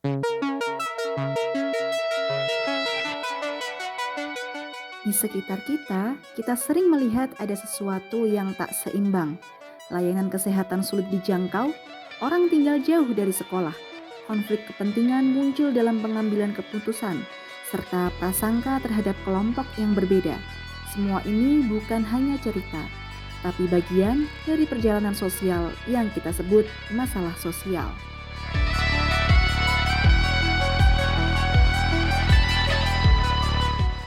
Di sekitar kita, kita sering melihat ada sesuatu yang tak seimbang. Layanan kesehatan sulit dijangkau, orang tinggal jauh dari sekolah, konflik kepentingan muncul dalam pengambilan keputusan, serta prasangka terhadap kelompok yang berbeda. Semua ini bukan hanya cerita, tapi bagian dari perjalanan sosial yang kita sebut masalah sosial.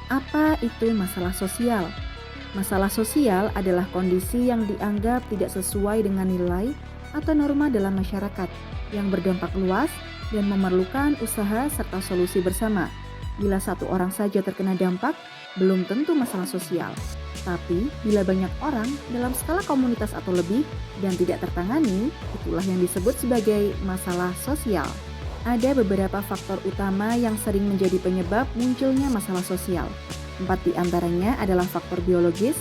Apa itu masalah sosial? Masalah sosial adalah kondisi yang dianggap tidak sesuai dengan nilai atau norma dalam masyarakat yang berdampak luas dan memerlukan usaha serta solusi bersama. Bila satu orang saja terkena dampak, belum tentu masalah sosial. Tapi, bila banyak orang dalam skala komunitas atau lebih dan tidak tertangani, itulah yang disebut sebagai masalah sosial. Ada beberapa faktor utama yang sering menjadi penyebab munculnya masalah sosial. 4 di antaranya adalah faktor biologis,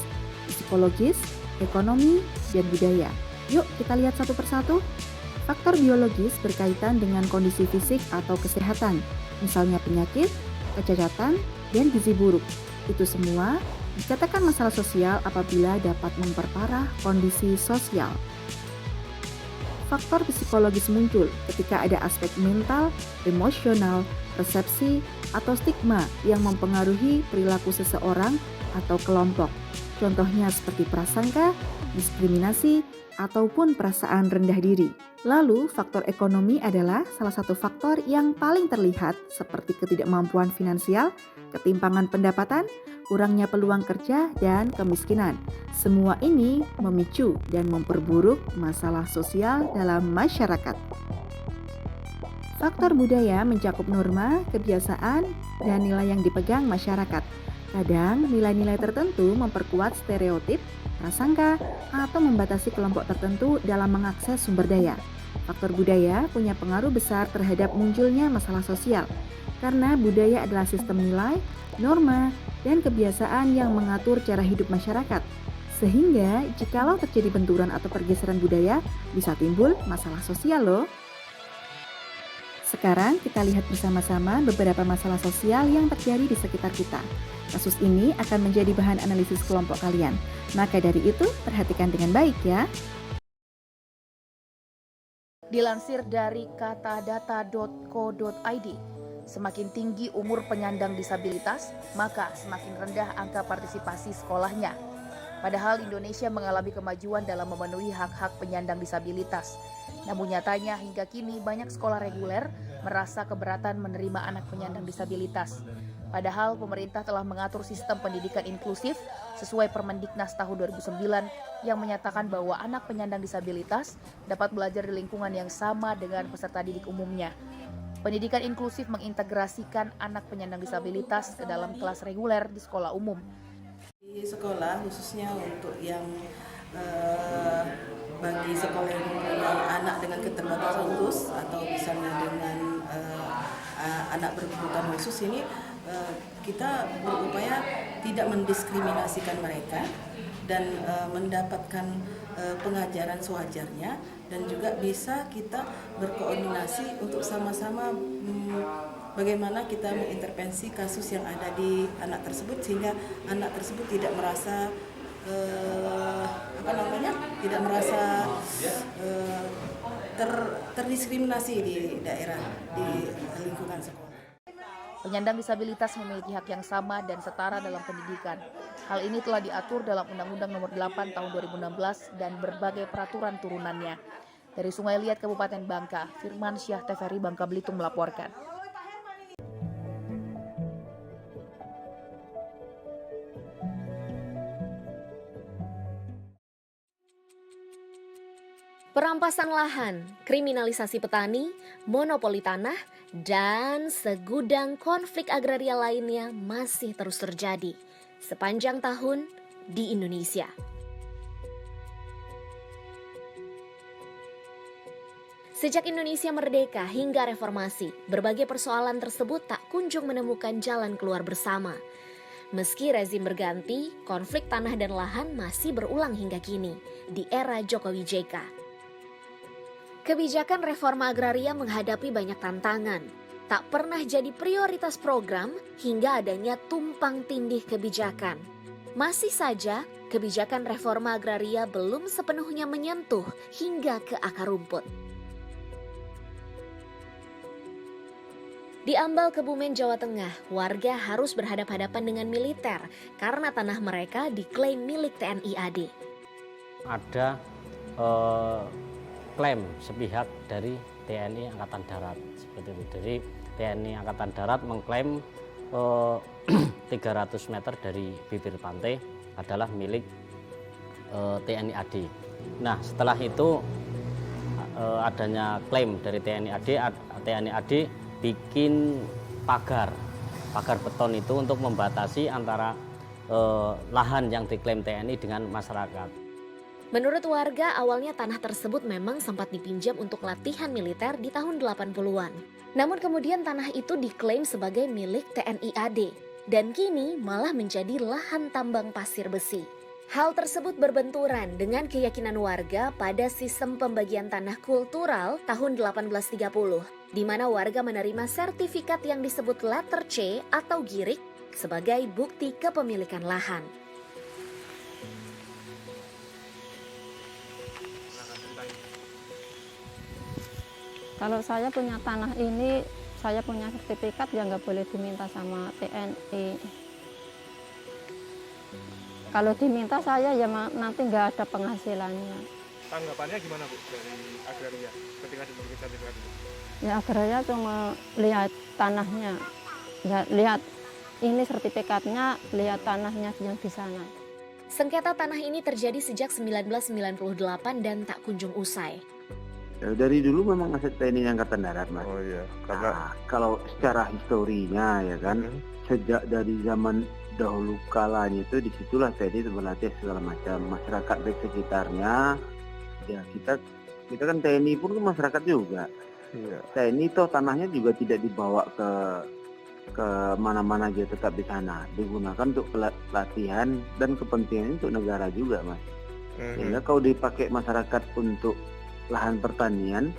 psikologis, ekonomi, dan budaya. Yuk kita lihat satu persatu. Faktor biologis berkaitan dengan kondisi fisik atau kesehatan, misalnya penyakit, kecacatan, dan gizi buruk. Itu semua dikatakan masalah sosial apabila dapat memperparah kondisi sosial. Faktor psikologis muncul ketika ada aspek mental, emosional, persepsi, atau stigma yang mempengaruhi perilaku seseorang atau kelompok. Contohnya seperti prasangka, diskriminasi, ataupun perasaan rendah diri. Lalu, faktor ekonomi adalah salah satu faktor yang paling terlihat seperti ketidakmampuan finansial, ketimpangan pendapatan, kurangnya peluang kerja, dan kemiskinan. Semua ini memicu dan memperburuk masalah sosial dalam masyarakat. Faktor budaya mencakup norma, kebiasaan, dan nilai yang dipegang masyarakat. Kadang, nilai-nilai tertentu memperkuat stereotip, prasangka, atau membatasi kelompok tertentu dalam mengakses sumber daya. Faktor budaya punya pengaruh besar terhadap munculnya masalah sosial, karena budaya adalah sistem nilai, norma, dan kebiasaan yang mengatur cara hidup masyarakat. Sehingga, jikalau terjadi benturan atau pergeseran budaya, bisa timbul masalah sosial loh. Sekarang kita lihat bersama-sama beberapa masalah sosial yang terjadi di sekitar kita. Kasus ini akan menjadi bahan analisis kelompok kalian. Maka dari itu, perhatikan dengan baik ya. Dilansir dari katadata.co.id, semakin tinggi umur penyandang disabilitas, maka semakin rendah angka partisipasi sekolahnya. Padahal Indonesia mengalami kemajuan dalam memenuhi hak-hak penyandang disabilitas. Namun nyatanya hingga kini banyak sekolah reguler merasa keberatan menerima anak penyandang disabilitas. Padahal pemerintah telah mengatur sistem pendidikan inklusif sesuai Permendiknas tahun 2009 yang menyatakan bahwa anak penyandang disabilitas dapat belajar di lingkungan yang sama dengan peserta didik umumnya. Pendidikan inklusif mengintegrasikan anak penyandang disabilitas ke dalam kelas reguler di sekolah umum. Di sekolah khususnya untuk yang bagi sekolah yang mempunyai anak dengan keterbatasan khusus atau misalnya dengan anak berkebutuhan khusus ini kita berupaya tidak mendiskriminasikan mereka dan mendapatkan pengajaran sewajarnya dan juga bisa kita berkoordinasi untuk sama-sama bagaimana kita mengintervensi kasus yang ada di anak tersebut sehingga anak tersebut tidak merasa tidak merasa terdiskriminasi di daerah, di lingkungan sekolah. Penyandang disabilitas memiliki hak yang sama dan setara dalam pendidikan. Hal ini telah diatur dalam Undang-Undang Nomor 8 Tahun 2016 dan berbagai peraturan turunannya. Dari Sungai Liat, Kabupaten Bangka, Firman Syah TVRI Bangka Belitung melaporkan. Perampasan lahan, kriminalisasi petani, monopoli tanah, dan segudang konflik agraria lainnya masih terus terjadi sepanjang tahun di Indonesia. Sejak Indonesia merdeka hingga reformasi, berbagai persoalan tersebut tak kunjung menemukan jalan keluar bersama. Meski rezim berganti, konflik tanah dan lahan masih berulang hingga kini di era Jokowi JK. Kebijakan reforma agraria menghadapi banyak tantangan. tak pernah jadi prioritas program hingga adanya tumpang tindih kebijakan. Masih saja, kebijakan reforma agraria belum sepenuhnya menyentuh hingga ke akar rumput. Di Ambal, Kebumen, Jawa Tengah, warga harus berhadapan-hadapan dengan militer karena tanah mereka diklaim milik TNI AD. Ada klaim sepihak dari TNI Angkatan Darat seperti itu. Jadi TNI Angkatan Darat mengklaim 300 meter dari bibir pantai adalah milik TNI AD. Nah, setelah itu adanya klaim dari TNI AD bikin pagar beton itu untuk membatasi antara lahan yang diklaim TNI dengan masyarakat. Menurut warga, awalnya tanah tersebut memang sempat dipinjam untuk latihan militer di tahun 80-an. Namun kemudian tanah itu diklaim sebagai milik TNI AD dan kini malah menjadi lahan tambang pasir besi. Hal tersebut berbenturan dengan keyakinan warga pada sistem pembagian tanah kultural tahun 1830, di mana warga menerima sertifikat yang disebut letter C atau girik sebagai bukti kepemilikan lahan. Kalau saya punya tanah ini, saya punya sertifikat yang nggak boleh diminta sama TNI. Kalau diminta saya ya nanti nggak ada penghasilannya. Tanggapannya gimana Bu dari agraria ketika diberikan sertifikat itu? Ya agraria cuma lihat tanahnya, nggak lihat ini sertifikatnya, lihat tanahnya yang di sana. Sengketa tanah ini terjadi sejak 1998 dan tak kunjung usai. Ya, dari dulu memang aset TNI Angkatan Darat, Mas. Oh iya, karena Nah, kalau secara historinya ya kan, sejak dari zaman dahulu kalanya itu disitulah TNI itu berlatih segala macam masyarakat di sekitarnya. Ya kita kan TNI pun kan masyarakat juga. iya. TNI toh tanahnya juga tidak dibawa ke mana-mana aja, tetap di sana. Digunakan untuk pelatihan dan kepentingan untuk negara juga, Mas. Sehingga kalau dipakai masyarakat untuk lahan pertanian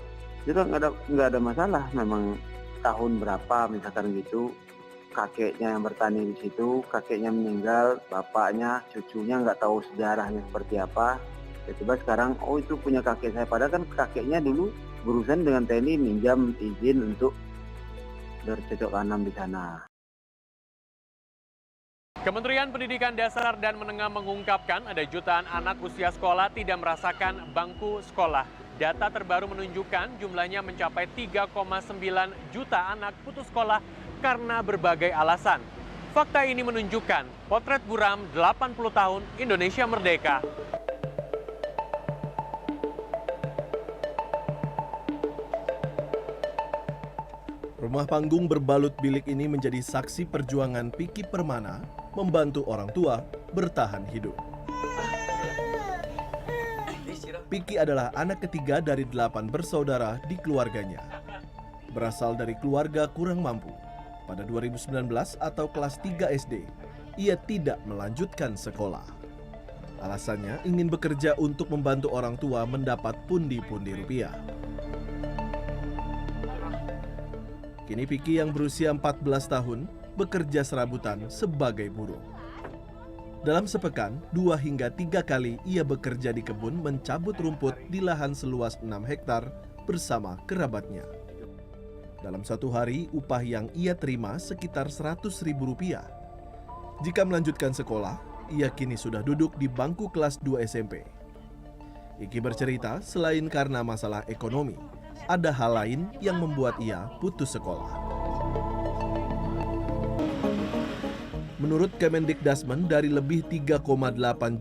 itu nggak ada masalah. Memang tahun berapa misalkan gitu kakeknya yang bertani di situ, kakeknya meninggal, bapaknya, cucunya nggak tahu sejarahnya seperti apa. Tiba-tiba sekarang oh itu punya kakek saya, padahal kan kakeknya dulu berurusan dengan TNI minjam izin untuk bercocok tanam di sana. Kementerian Pendidikan Dasar dan Menengah mengungkapkan ada jutaan anak usia sekolah tidak merasakan bangku sekolah. Data terbaru menunjukkan jumlahnya mencapai 3,9 juta anak putus sekolah karena berbagai alasan. Fakta ini menunjukkan potret buram 80 tahun Indonesia Merdeka. Rumah panggung berbalut bilik ini menjadi saksi perjuangan Piki Permana membantu orang tua bertahan hidup. Piki adalah anak ketiga dari 8 bersaudara di keluarganya. Berasal dari keluarga kurang mampu. Pada 2019 atau kelas 3 SD, ia tidak melanjutkan sekolah. Alasannya ingin bekerja untuk membantu orang tua mendapat pundi-pundi rupiah. Kini Piki yang berusia 14 tahun bekerja serabutan sebagai buruh. Dalam sepekan, 2 hingga 3 kali ia bekerja di kebun mencabut rumput di lahan seluas 6 hektar bersama kerabatnya. Dalam satu hari, upah yang ia terima sekitar Rp100.000. Jika melanjutkan sekolah, ia kini sudah duduk di bangku kelas 2 SMP. Iki bercerita, selain karena masalah ekonomi, ada hal lain yang membuat ia putus sekolah. Menurut Kemendikdasmen, dari lebih 3,8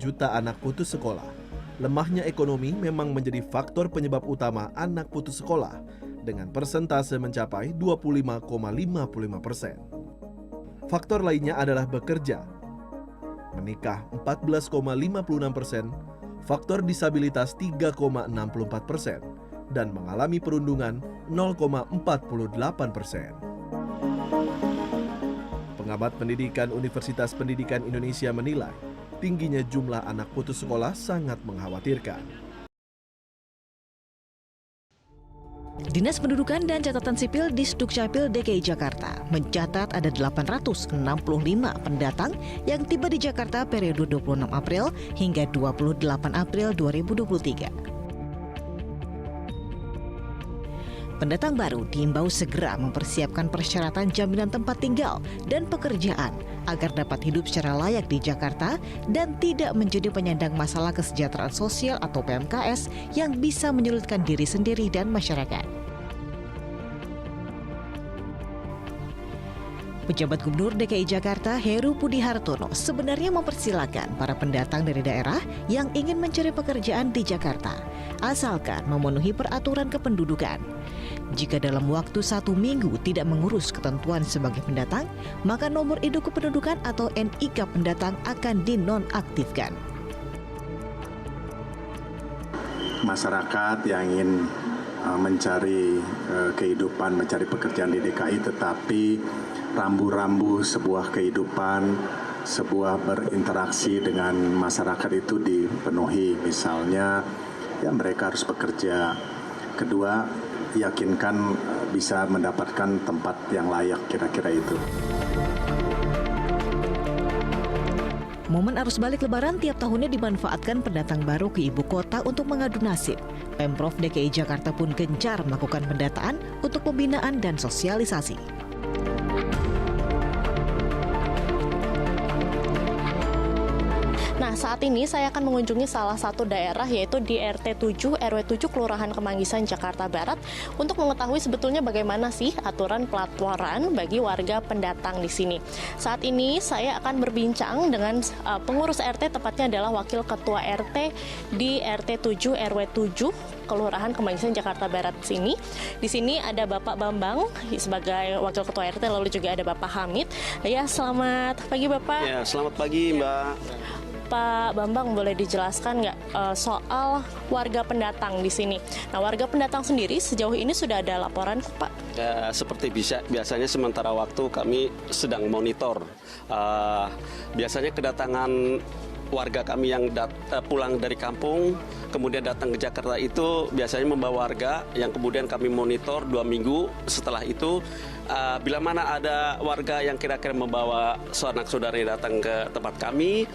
juta anak putus sekolah, lemahnya ekonomi memang menjadi faktor penyebab utama anak putus sekolah dengan persentase mencapai 25,55%. Faktor lainnya adalah bekerja, menikah 14,56%, faktor disabilitas 3,64%, dan mengalami perundungan 0,48%. Pengamat pendidikan Universitas Pendidikan Indonesia menilai, tingginya jumlah anak putus sekolah sangat mengkhawatirkan. Dinas Pendudukan dan Catatan Sipil Disdukcapil DKI Jakarta mencatat ada 865 pendatang yang tiba di Jakarta periode 26 April hingga 28 April 2023. Pendatang baru diimbau segera mempersiapkan persyaratan jaminan tempat tinggal dan pekerjaan agar dapat hidup secara layak di Jakarta dan tidak menjadi penyandang masalah kesejahteraan sosial atau PMKS yang bisa menyulitkan diri sendiri dan masyarakat. Pejabat Gubernur DKI Jakarta Heru Budi Hartono sebenarnya mempersilakan para pendatang dari daerah yang ingin mencari pekerjaan di Jakarta, asalkan memenuhi peraturan kependudukan. Jika dalam waktu 1 minggu tidak mengurus ketentuan sebagai pendatang, maka nomor induk kependudukan atau NIK pendatang akan dinonaktifkan. Masyarakat yang ingin mencari kehidupan, mencari pekerjaan di DKI, tetapi rambu-rambu sebuah kehidupan, sebuah berinteraksi dengan masyarakat itu dipenuhi. Misalnya, ya mereka harus bekerja. Kedua, yakinkan bisa mendapatkan tempat yang layak, kira-kira itu. Momen arus balik Lebaran tiap tahunnya dimanfaatkan pendatang baru ke ibu kota untuk mengadu nasib. Pemprov DKI Jakarta pun gencar melakukan pendataan untuk pembinaan dan sosialisasi. Nah, saat ini saya akan mengunjungi salah satu daerah, yaitu di RT 7 RW 7 Kelurahan Kemanggisan, Jakarta Barat, untuk mengetahui sebetulnya bagaimana sih aturan pelaporan bagi warga pendatang di sini. Saat ini saya akan berbincang dengan pengurus RT, tepatnya adalah Wakil Ketua RT di RT 7 RW 7 Kelurahan Kemanggisan, Jakarta Barat sini. Di sini ada Bapak Bambang sebagai Wakil Ketua RT, lalu juga ada Bapak Hamid. Ya, selamat pagi Bapak. Ya, selamat pagi Mbak. Pak Bambang, boleh dijelaskan nggak soal warga pendatang di sini? Nah, warga pendatang sendiri sejauh ini sudah ada laporan, Pak? Ya, seperti biasanya sementara waktu kami sedang monitor. Biasanya kedatangan warga kami yang pulang dari kampung kemudian datang ke Jakarta itu biasanya membawa warga yang kemudian kami monitor 2 minggu. Setelah itu bila mana ada warga yang kira-kira membawa sanak saudaranya datang ke tempat kami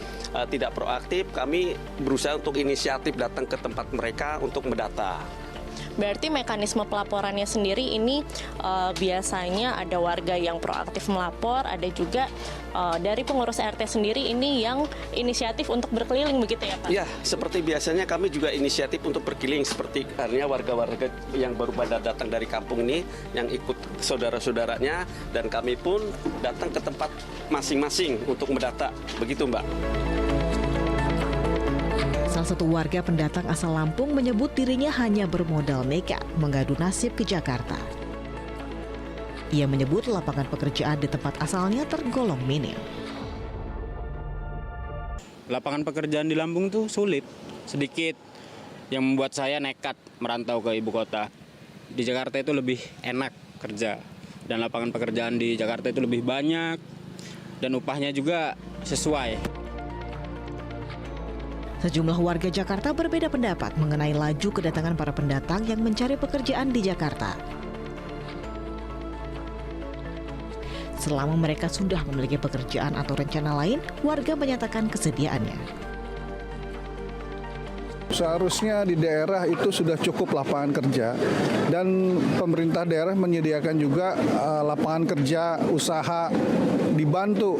tidak proaktif, kami berusaha untuk inisiatif datang ke tempat mereka untuk mendata. Berarti mekanisme pelaporannya sendiri ini biasanya ada warga yang proaktif melapor, ada juga dari pengurus RT sendiri ini yang inisiatif untuk berkeliling, begitu ya Pak? Ya, seperti biasanya kami juga inisiatif untuk berkeliling, seperti karena warga-warga yang baru pada datang dari kampung ini yang ikut saudara-saudaranya, dan kami pun datang ke tempat masing-masing untuk mendata, begitu Mbak. Salah satu warga pendatang asal Lampung menyebut dirinya hanya bermodal nekat mengadu nasib ke Jakarta. Ia menyebut lapangan pekerjaan di tempat asalnya tergolong minim. Lapangan pekerjaan di Lampung tuh sulit, sedikit, yang membuat saya nekat merantau ke ibu kota. Di Jakarta itu lebih enak kerja, dan lapangan pekerjaan di Jakarta itu lebih banyak, dan upahnya juga sesuai. Sejumlah warga Jakarta berbeda pendapat mengenai laju kedatangan para pendatang yang mencari pekerjaan di Jakarta. Selama mereka sudah memiliki pekerjaan atau rencana lain, warga menyatakan kesediaannya. Seharusnya di daerah itu sudah cukup lapangan kerja, dan pemerintah daerah menyediakan juga lapangan kerja usaha dibantu.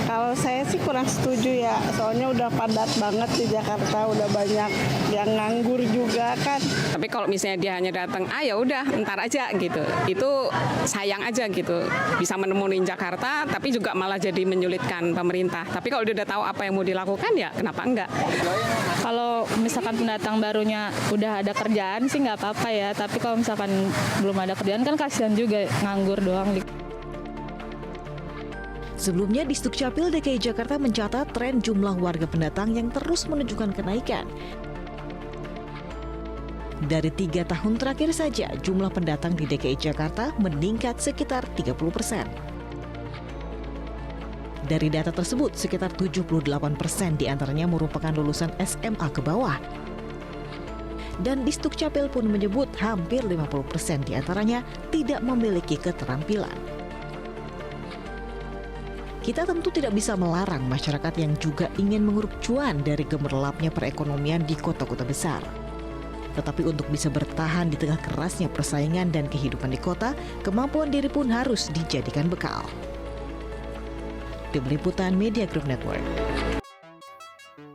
Kalau saya sih kurang setuju ya, soalnya udah padat banget di Jakarta, udah banyak yang nganggur juga kan. Tapi kalau misalnya dia hanya datang, ya udah ntar aja gitu, itu sayang aja gitu. Bisa menemuin Jakarta, tapi juga malah jadi menyulitkan pemerintah. Tapi kalau dia udah tahu apa yang mau dilakukan, ya kenapa enggak? Kalau misalkan pendatang barunya udah ada kerjaan sih nggak apa-apa ya, tapi kalau misalkan belum ada kerjaan kan kasihan juga nganggur doang. Sebelumnya, Disdukcapil DKI Jakarta mencatat tren jumlah warga pendatang yang terus menunjukkan kenaikan. Dari 3 tahun terakhir saja, jumlah pendatang di DKI Jakarta meningkat sekitar 30%. Dari data tersebut, sekitar 78% diantaranya merupakan lulusan SMA ke bawah. Dan Disdukcapil pun menyebut hampir 50% diantaranya tidak memiliki keterampilan. Kita tentu tidak bisa melarang masyarakat yang juga ingin menguruk cuan dari gemerlapnya perekonomian di kota-kota besar. Tetapi untuk bisa bertahan di tengah kerasnya persaingan dan kehidupan di kota, kemampuan diri pun harus dijadikan bekal. Tim Liputan Media Group Network.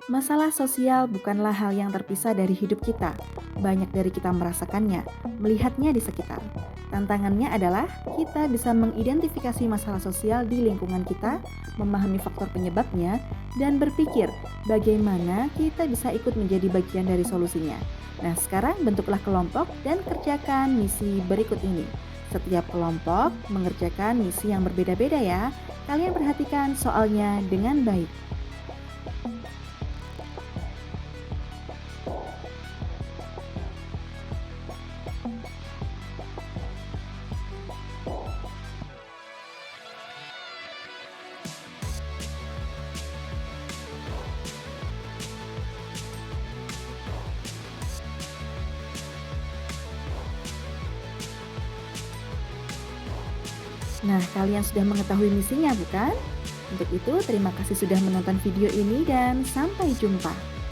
Masalah sosial bukanlah hal yang terpisah dari hidup kita. Banyak dari kita merasakannya, melihatnya di sekitar. Tantangannya adalah kita bisa mengidentifikasi masalah sosial di lingkungan kita, memahami faktor penyebabnya, dan berpikir bagaimana kita bisa ikut menjadi bagian dari solusinya. Nah, sekarang bentuklah kelompok dan kerjakan misi berikut ini. Setiap kelompok mengerjakan misi yang berbeda-beda ya. Kalian perhatikan soalnya dengan baik. Nah, kalian sudah mengetahui misinya, bukan? Untuk itu, terima kasih sudah menonton video ini dan sampai jumpa.